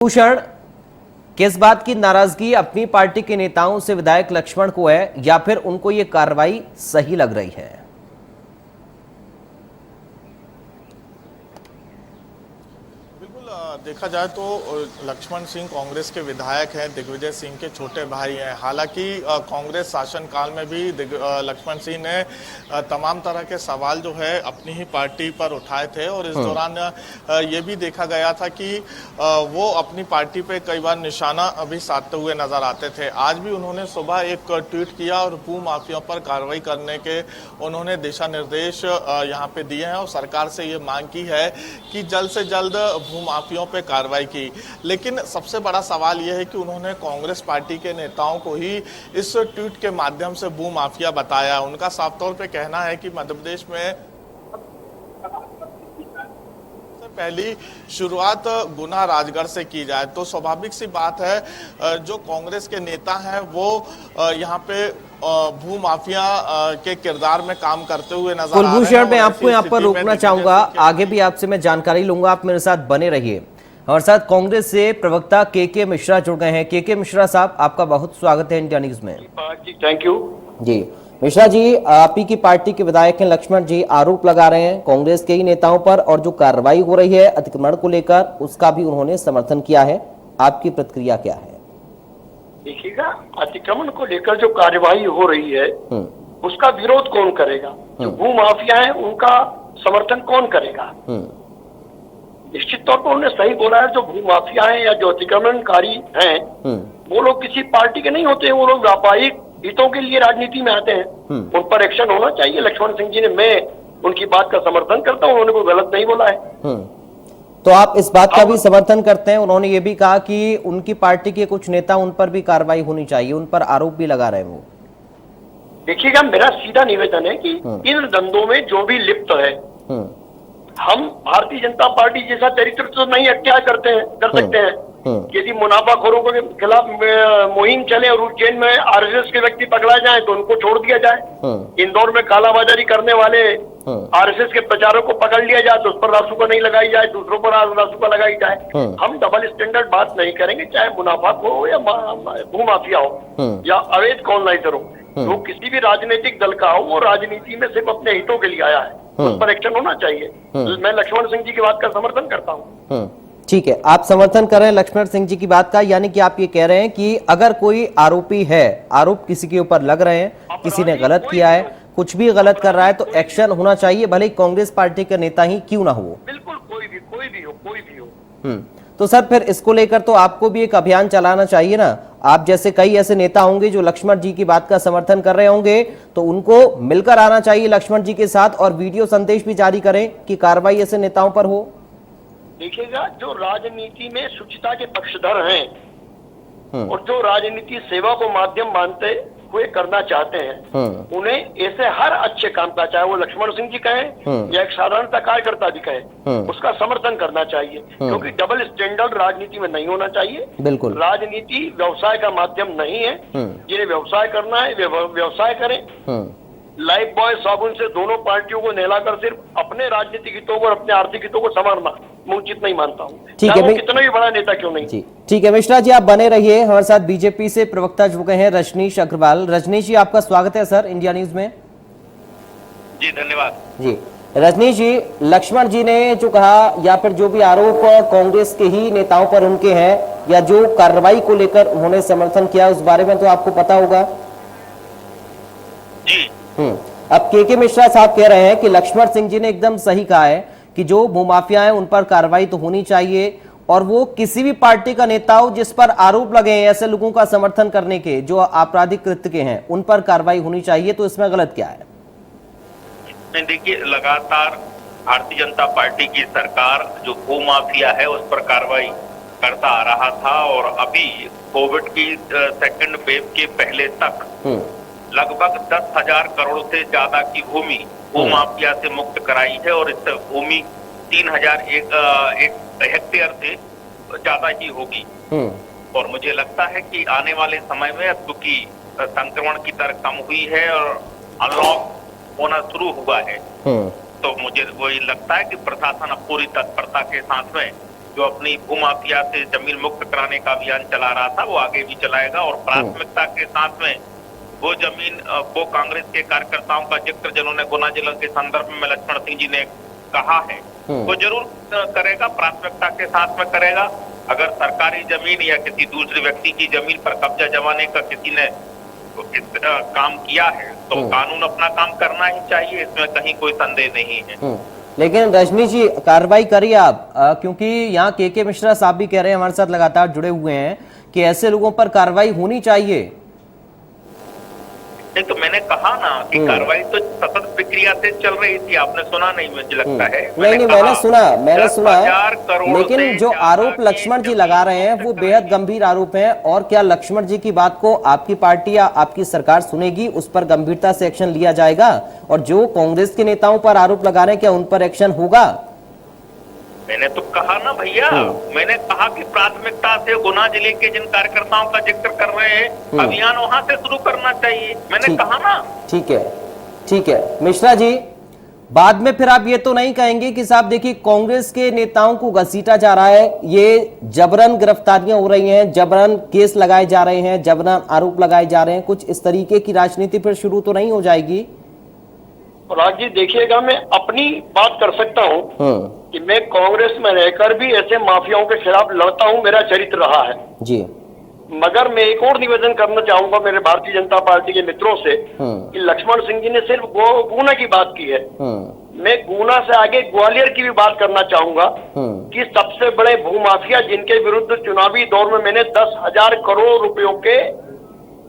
भूषण, किस बात की नाराजगी अपनी पार्टी के नेताओं से विधायक लक्ष्मण को है या फिर उनको ये कार्रवाई सही लग रही है? देखा जाए तो लक्ष्मण सिंह कांग्रेस के विधायक हैं, दिग्विजय सिंह के छोटे भाई हैं। हालांकि कांग्रेस शासनकाल में भी लक्ष्मण सिंह ने तमाम तरह के सवाल जो है अपनी ही पार्टी पर उठाए थे और इस दौरान ये भी देखा गया था कि वो अपनी पार्टी पे कई बार निशाना भी साधते हुए नजर आते थे। आज भी उन्होंने सुबह एक ट्वीट किया और भू माफियाओं पर कार्रवाई करने के उन्होंने दिशा निर्देश यहाँ पे दिए हैं और सरकार से ये मांग की है कि जल्द से जल्द भू माफियाओं पे कार्रवाई की। लेकिन सबसे बड़ा सवाल यह है कि उन्होंने कांग्रेस पार्टी के नेताओं को ही इस ट्वीट के माध्यम से भू माफिया बताया। उनका साफ तौर पे कहना है कि मध्य प्रदेश में पहली शुरुआत गुना राजगढ़ से की जाए तो स्वाभाविक सी बात है जो कांग्रेस के नेता हैं वो यहाँ पे भू माफिया के किरदार में काम करते हुए नजर आ रहे हैं। कुलभूषण, मैं आपको यहाँ पर रोकना चाहूंगा, आगे भी आपसे मैं जानकारी लूंगा, आप मेरे साथ बने रहिए। हमारे साथ कांग्रेस से प्रवक्ता के मिश्रा जुड़ गए हैं। के मिश्रा साहब, आपका बहुत स्वागत है इंडिया न्यूज में। थैंक यू जी। मिश्रा जी, आप ही की पार्टी के विधायक हैं लक्ष्मण जी, आरोप लगा रहे हैं कांग्रेस के ही नेताओं पर और जो कार्रवाई हो रही है अतिक्रमण को लेकर उसका भी उन्होंने समर्थन किया है। आपकी प्रतिक्रिया क्या है? देखिएगा, अतिक्रमण को लेकर जो कार्यवाही हो रही है उसका विरोध कौन करेगा? जो भू माफिया है उनका समर्थन कौन करेगा? निश्चित तौर पर उन्होंने सही बोला है। जो भू माफिया है या जो अतिक्रमणकारी हैं वो लोग किसी पार्टी के नहीं होते हैं, वो लोग व्यापारिक हितों के लिए राजनीति में आते हैं। उन पर एक्शन होना चाहिए। लक्ष्मण सिंह जी ने, मैं उनकी बात का समर्थन करता हूँ, उन्होंने कोई गलत नहीं बोला है। तो आप इस बात का भी समर्थन करते हैं? उन्होंने ये भी कहा कि उनकी पार्टी के कुछ नेता उन पर भी कार्रवाई होनी चाहिए, उन पर आरोप भी लगा रहे हैं वो। देखिएगा, मेरा सीधा निवेदन है कि इन धंधों में जो भी लिप्त है, हम भारतीय जनता पार्टी जैसा चरित्र तो नहीं अख्तियार कर सकते हैं। यदि मुनाफाखोरों के खिलाफ मुहिम चले और उज्जैन में आरएसएस के व्यक्ति पकड़ा जाए तो उनको छोड़ दिया जाए। इंदौर में कालाबाजारी करने वाले आरएसएस के प्रचारक को पकड़ लिया जाए तो उस पर रासुका नहीं लगाई जाए, दूसरों पर रासुका लगाई जाए। हम डबल स्टैंडर्ड बात नहीं करेंगे, चाहे मुनाफाखोर हो या भू माफिया हो या अवैध कॉलोनाइजर हो। जो किसी भी राजनीतिक दल का हो वो राजनीति में सिर्फ अपने हितों के लिए आया है, उस पर एक्शन होना चाहिए। मैं लक्ष्मण सिंह जी की बात का समर्थन करता हूँ। ठीक है, आप समर्थन कर रहे हैं लक्ष्मण सिंह जी की बात का, यानी कि आप ये कह रहे हैं कि अगर कोई आरोपी है, आरोप किसी के ऊपर लग रहे हैं, किसी ने गलत किया है, कुछ भी गलत कर रहा है तो एक्शन होना चाहिए, भले ही कांग्रेस पार्टी का नेता ही क्यों ना हो। बिल्कुल, कोई भी हो। तो सर, फिर इसको लेकर तो आपको भी एक अभियान चलाना चाहिए ना। आप जैसे कई ऐसे नेता होंगे जो लक्ष्मण जी की बात का समर्थन कर रहे होंगे, तो उनको मिलकर आना चाहिए लक्ष्मण जी के साथ और वीडियो संदेश भी जारी करें कि कार्रवाई ऐसे नेताओं पर हो। देखिएगा, जो राजनीति में शुचिता के पक्षधर हैं और जो राजनीति सेवा को माध्यम मानते हुए करना चाहते हैं, उन्हें ऐसे हर अच्छे काम का, चाहे वो लक्ष्मण सिंह जी कहें या एक साधारणता कार्यकर्ता भी कहें, उसका समर्थन करना चाहिए। क्योंकि डबल स्टैंडर्ड राजनीति में नहीं होना चाहिए। बिल्कुल, राजनीति व्यवसाय का माध्यम नहीं है। जिन्हें व्यवसाय करना है वे व्यवसाय करें। लाइफ बॉय साबुन से दोनों पार्टियों को नहलाकर सिर्फ अपने राजनीतिक हितों को और अपने आर्थिक हितों को संवारना मैं उचित नहीं मानता हूँ। ठीक है, कितना भी बड़ा नेता क्यों नहीं। जी ठीक है मिश्रा जी, आप बने रहिए। हमारे साथ बीजेपी से प्रवक्ता जुड़ गए हैं रजनीश अग्रवाल। रजनीश जी, आपका स्वागत है सर इंडिया न्यूज में। जी धन्यवाद। जी रजनीश जी, लक्ष्मण जी ने जो कहा या फिर जो भी आरोप कांग्रेस के ही नेताओं पर उनके हैं या जो कार्रवाई को लेकर उन्होंने समर्थन किया, उस बारे में तो आपको पता होगा। जी अब के मिश्रा साहब कह रहे हैं कि लक्ष्मण सिंह जी ने एकदम सही कहा है कि जो भूमाफिया है उन पर कार्रवाई तो होनी चाहिए और वो किसी भी पार्टी का नेता हो जिस पर आरोप लगे हैं ऐसे लोगों का समर्थन करने के, जो आपराधिक कृत्य के हैं, उन पर कार्रवाई होनी चाहिए। तो इसमें गलत क्या है? देखिए, लगातार भारतीय जनता पार्टी की सरकार जो भूमाफिया है उस पर कार्रवाई करता आ रहा था और अभी कोविड की सेकंड वेव के पहले तक लगभग 10,000 करोड़ से ज्यादा की भूमि भूमाफिया से मुक्त कराई है और इस भूमि 3,001 हेक्टेयर से ज्यादा ही होगी। और मुझे लगता है कि आने वाले समय में, क्योंकि संक्रमण की दर कम हुई है और अनलॉक होना शुरू हुआ है, तो मुझे वही लगता है कि प्रशासन अब पूरी तत्परता के साथ में जो अपनी भूमाफिया से जमीन मुक्त कराने का अभियान चला रहा था वो आगे भी चलाएगा और प्राथमिकता के साथ में वो जमीन वो कांग्रेस के कार्यकर्ताओं का जिक्र जिन्होंने गुना जिला के संदर्भ में लक्ष्मण सिंह जी ने कहा है वो जरूर करेगा, प्राथमिकता के साथ में करेगा। अगर सरकारी जमीन या किसी दूसरे व्यक्ति की जमीन पर कब्जा जमाने का किसी ने काम किया है तो कानून अपना काम करना ही चाहिए, इसमें कहीं कोई संदेह नहीं है। लेकिन रजनी जी कार्रवाई करिए आप, क्योंकि यहाँ के मिश्रा साहब भी कह रहे हैं, हमारे साथ लगातार जुड़े हुए हैं कि ऐसे लोगों पर कार्रवाई होनी चाहिए। नहीं तो मैंने कहा ना कि कार्रवाई तो सतत प्रक्रिया से चल रही थी, आपने सुना नहीं मुझे लगता है। नहीं मैंने सुना है, लेकिन जो आरोप लक्ष्मण जी लगा रहे हैं वो बेहद गंभीर आरोप हैं। और क्या लक्ष्मण जी की बात को आपकी पार्टी या आपकी सरकार सुनेगी, उस पर गंभीरता से एक्शन लिया जाएगा? और जो कांग्रेस के नेताओं पर आरोप लगा रहे हैं क्या उन पर एक्शन होगा? मैंने तो कहा ना भैया, मैंने कहा कि प्राथमिकता से गुना जिले के जिन कार्यकर्ताओं का जिक्र कर रहे हैं अभियान वहां से शुरू करना चाहिए, मैंने कहा ना। ठीक है मिश्रा जी, बाद में फिर आप ये तो नहीं कहेंगे कि साहब देखिए कांग्रेस के नेताओं को घसीटा जा रहा है, ये जबरन गिरफ्तारियां हो रही हैं, जबरन केस लगाए जा रहे हैं, जबरन आरोप लगाए जा रहे हैं, कुछ इस तरीके की राजनीति फिर शुरू तो नहीं हो जाएगी? राज जी देखिएगा, मैं अपनी बात कर सकता हूँ कि मैं कांग्रेस में रहकर भी ऐसे माफियाओं के खिलाफ लड़ता हूँ, मेरा चरित्र रहा है जी। मगर मैं एक और निवेदन करना चाहूंगा मेरे भारतीय जनता पार्टी के मित्रों से कि लक्ष्मण सिंह जी ने सिर्फ गुना की बात की है, मैं गुना से आगे ग्वालियर की भी बात करना चाहूंगा कि सबसे बड़े भूमाफिया जिनके विरुद्ध चुनावी दौर में मैंने 10,000 करोड़ रुपयों के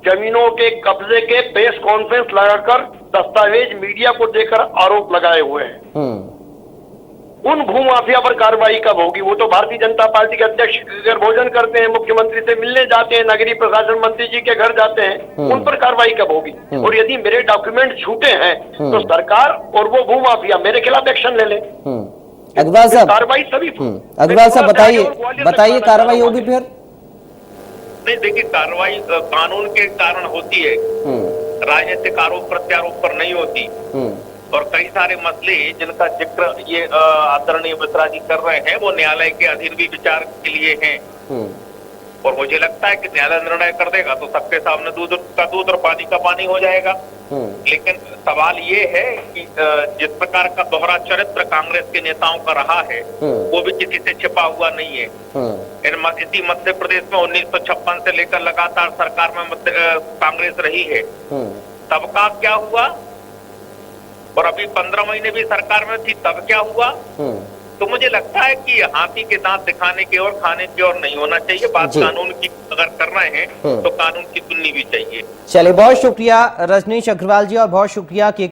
जमीनों के कब्जे के प्रेस कॉन्फ्रेंस लगाकर दस्तावेज मीडिया को देकर आरोप लगाए हुए हैं, उन भूमाफिया पर कार्रवाई कब होगी? वो तो भारतीय जनता पार्टी के अध्यक्ष अगर भोजन करते हैं, मुख्यमंत्री से मिलने जाते हैं, नगरीय प्रशासन मंत्री जी के घर जाते हैं, उन पर कार्रवाई कब होगी? और यदि मेरे डॉक्यूमेंट छूटे हैं तो सरकार और वो भूमाफिया मेरे खिलाफ एक्शन ले ले। अग्रवाल साहब, कार्रवाई तभी अग्रवाल साहब बताइए कार्रवाई होगी फिर? नहीं देखिए, कार्रवाई कानून के कारण होती है, राजनीतिक आरोप प्रत्यारोप पर नहीं होती। और कई सारे मसले जिनका जिक्र ये आदरणीय मिश्रा जी कर रहे हैं वो न्यायालय के अधीन भी विचार के लिए हैं। और मुझे लगता है कि न्यायालय निर्णय कर देगा तो सबके सामने दूध का दूध और पानी का पानी हो जाएगा। लेकिन सवाल ये है कि जिस प्रकार का दोहरा चरित्र कांग्रेस के नेताओं का रहा है वो भी किसी से छिपा हुआ नहीं है। इसी मध्य प्रदेश में 1956 से लेकर लगातार सरकार में कांग्रेस रही है, तब का क्या हुआ? और अभी 15 महीने भी सरकार में थी, तब क्या हुआ? तो मुझे लगता है कि हाथी के दांत दिखाने की और खाने की और नहीं होना चाहिए। बात कानून की अगर कर रहे हैं तो कानून की सुननी भी चाहिए। चलिए, बहुत शुक्रिया रजनीश अग्रवाल जी और बहुत शुक्रिया